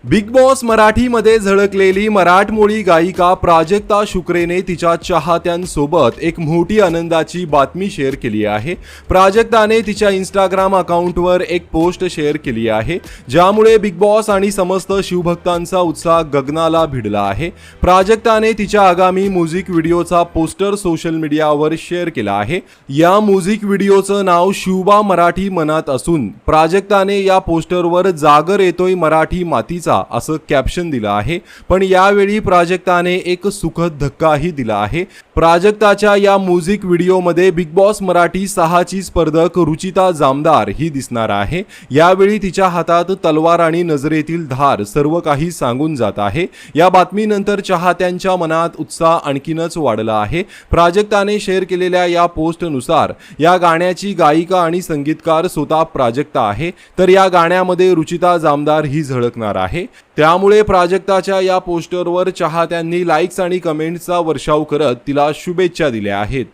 Big boss मराठीमध्ये झळकलेली मराठमोळी गायिका प्राजक्ता शुक्रेने तिच्या चाहत्यांसोबत एक मोठी आनंदाची बातमी शेअर केली आहे। प्राजक्ताने तिच्या इंस्टाग्राम अकाउंटवर एक पोस्ट शेअर केली आहे, ज्यामुळे बिग बॉस आणि समस्त शिवभक्तांचा उत्साह गगनाला भिडला आहे। प्राजक्ताने तिच्या आगामी म्युझिक व्हिडिओचा पोस्टर सोशल मीडियावर शेअर केला आहे। या म्युझिक व्हिडिओचं नाव शिवबा मराठी मनात असून प्राजक्ताने या पोस्टरवर जागर येतोय मराठी मातीचा असं कॅप्शन दिलं आहे। पण यावेळी प्राजक्ताने एक सुखद धक्काही दिला आहे। प्राजक्ताच्या या म्युझिक व्हिडिओमध्ये बिग बॉस मराठी 6 ची स्पर्धक रुचिता जामदार ही दिसणार आहे। यावेळी तिच्या हातात तलवार आणि नजरेतील धार सर्व काही सांगून जात आहे। या बातमीनंतर चाहत्यांच्या मनात उत्साह आणखीनच वाढला आहे। प्राजक्ताने शेअर केलेल्या या पोस्टनुसार या गाण्याची गायिका आणि संगीतकार स्वतः प्राजक्ता आहे, तर या गाण्यामध्ये रुचिता जामदार ही झळकणार आहे। त्यामुळे प्राजक्ताच्या या पोस्टरवर चाहत्यांनी लाईक्स आणि कमेंट्सचा वर्षाव करत तिला शुभेच्छा दिल्या आहेत।